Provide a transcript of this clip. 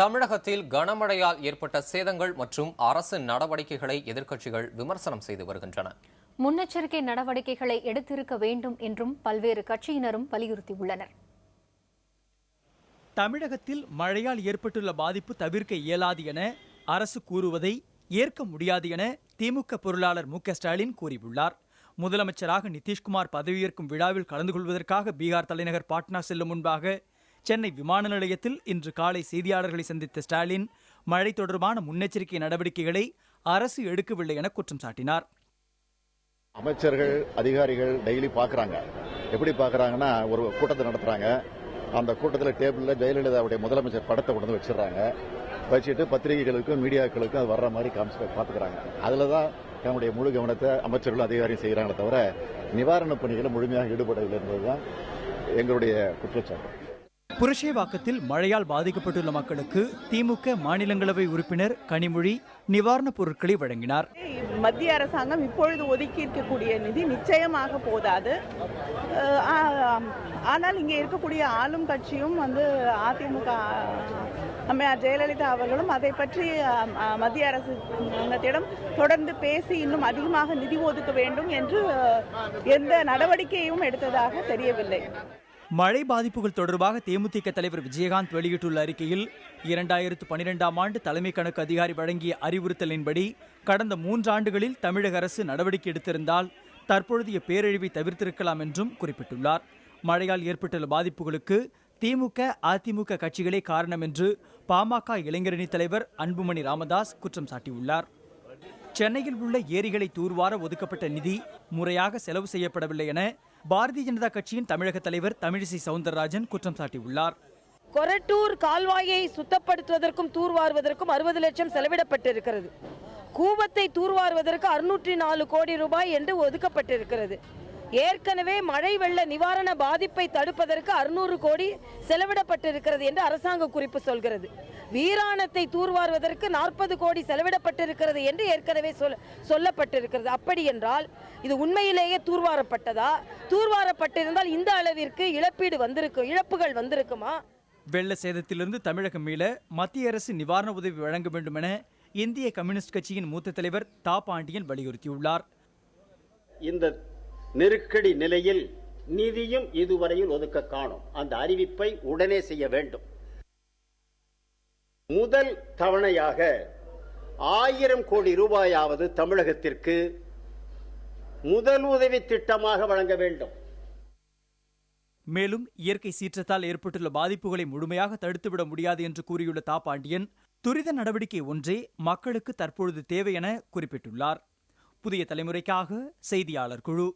தமிழகத்தில் கனமழையால் ஏற்பட்ட சேதங்கள் மற்றும் அரசு நடவடிக்கைகளை எதிர்க்கட்சிகள் விமர்சனம் செய்து வருகின்றன. முன்னெச்சரிக்கை நடவடிக்கைகளை எடுத்திருக்க வேண்டும் என்றும் பல்வேறு கட்சியினரும் வலியுறுத்தியுள்ளனர். தமிழகத்தில் மழையால் ஏற்பட்டுள்ள பாதிப்பு தவிர்க்க இயலாது என அரசு கூறுவதை ஏற்க முடியாது என திமுக பொருளாளர் மு.க.ஸ்டாலின் கூறியுள்ளார். முதலமைச்சராக நிதிஷ்குமார் பதவியேற்கும் விழாவில் கலந்து கொள்வதற்காக பீகார் தலைநகர் பாட்னா செல்லும் முன்பாக சென்னை விமான நிலையத்தில் இன்று காலை செய்தியாளர்களை சந்தித்த ஸ்டாலின் மழை தொடர்பான முன்னெச்சரிக்கை நடவடிக்கைகளை அரசு எடுக்கவில்லை என குற்றம் சாட்டினார். அமைச்சர்கள் அதிகாரிகள் டெய்லி பார்க்குறாங்க. எப்படி பார்க்குறாங்கன்னா, ஒரு கூட்டத்தை நடத்துகிறாங்க. அந்த கூட்டத்தில் டேபிளில் ஜெயலலிதாவுடைய முதலமைச்சர் படத்தை கொண்டு வந்து வச்சிடறாங்க. வச்சுட்டு பத்திரிகைகளுக்கும் மீடியாக்களுக்கும் அது வர்ற மாதிரி பார்த்துக்கிறாங்க. அதில் தான் நம்முடைய முழு கவனத்தை அமைச்சர்களும் அதிகாரியும் செய்கிறாங்களே தவிர நிவாரணப் பணிகளை முழுமையாக ஈடுபடவில்லை என்பதுதான் எங்களுடைய குற்றச்சாட்டு. புரஷேவாக்கத்தில் மழையால் பாதிக்கப்பட்டுள்ள மக்களுக்கு திமுக மாநிலங்களவை உறுப்பினர் கனிமொழி நிவாரணப் பொருட்களை வழங்கினார். மத்திய அரசாங்கம் இப்பொழுது ஒதுக்கி இருக்கக்கூடிய நிதி நிச்சயமாக போதாது. ஆனால் இங்கே இருக்கக்கூடிய ஆளும் கட்சியும் அதிமுக அம்மையார் ஜெயலலிதா அவர்களும் அதை பற்றி மத்திய அரசாங்கத்திடம் தொடர்ந்து பேசி இன்னும் அதிகமாக நிதி ஒதுக்க வேண்டும் என்று எந்த நடவடிக்கையும் எடுத்ததாக தெரியவில்லை. மழை பாதிப்புகள் தொடர்பாக தேமுதிக தலைவர் விஜயகாந்த் வெளியிட்டுள்ள அறிக்கையில் 2012ஆம் ஆண்டு தலைமை கணக்கு அதிகாரி வழங்கிய அறிவுறுத்தலின்படி கடந்த 3 ஆண்டுகளில் தமிழக அரசு நடவடிக்கை எடுத்திருந்தால் தற்பொழுதைய பேரழிவை தவிர்த்திருக்கலாம் என்றும் குறிப்பிட்டுள்ளார். மழையால் ஏற்பட்டுள்ள பாதிப்புகளுக்கு திமுக அதிமுக கட்சிகளே காரணம் என்று பாமக இளைஞரணி தலைவர் அன்புமணி ராமதாஸ் குற்றம் சாட்டியுள்ளார். சென்னையில் உள்ள ஏரிகளை தூர்வார ஒதுக்கப்பட்ட நிதி முறையாக செலவு செய்யப்படவில்லை என பாரதிய ஜனதா கட்சியின் தமிழக தலைவர் தமிழிசை சவுந்தரராஜன் குற்றம் சாட்டியுள்ளார். கொரட்டூர் கால்வாயை சுத்தப்படுத்துவதற்கும் தூர்வாருவதற்கும் 60 லட்சம் செலவிடப்பட்டிருக்கிறது. கூவத்தை தூர்வாருவதற்கு 604 கோடி ரூபாய் என்று ஒதுக்கப்பட்டிருக்கிறது. ஏற்கனவே மழை வெள்ள நிவாரண பாதிப்பை தடுப்பதற்கு 600 கோடி செலவிடப்பட்டிருக்கிறது என்று அரசாங்க குறிப்பு சொல்கிறது. வீராணத்தை தூர்வாருவதற்கு 40 கோடி செலவிடப்பட்டிருக்கிறது என்று ஏற்கனவே சொல்லப்பட்டிருக்கிறது. அப்படி என்றால் இது உண்மையிலேயே தூர்வாரப்பட்டதா? தூர்வாரப்பட்டிருந்தால் இந்த அளவிற்கு இழப்புகள் வந்திருக்குமா? வெள்ள சேதத்திலிருந்து தமிழகம் மீள மத்திய அரசு நிவாரண உதவி வழங்க வேண்டும் என இந்திய கம்யூனிஸ்ட் கட்சியின் மூத்த தலைவர் தா பாண்டியன் வலியுறுத்தியுள்ளார். இந்த நெருக்கடி நிலையில் நிதியும் இதுவரையில் ஒதுக்க காணும். அந்த அறிவிப்பை உடனே செய்ய வேண்டும். முதல் தவணையாக 1000 கோடி ரூபாயாவது தமிழகத்திற்கு முதல் உதவி திட்டமாக வழங்க வேண்டும். மேலும் இயற்கை சீற்றத்தால் ஏற்பட்டுள்ள பாதிப்புகளை முழுமையாக தடுத்துவிட முடியாது என்று கூறியுள்ள தா பாண்டியன் துரித நடவடிக்கை ஒன்றே மக்களுக்கு தற்பொழுது தேவை என குறிப்பிட்டுள்ளார். புதிய தலைமுறைக்காக செய்தியாளர் குழு.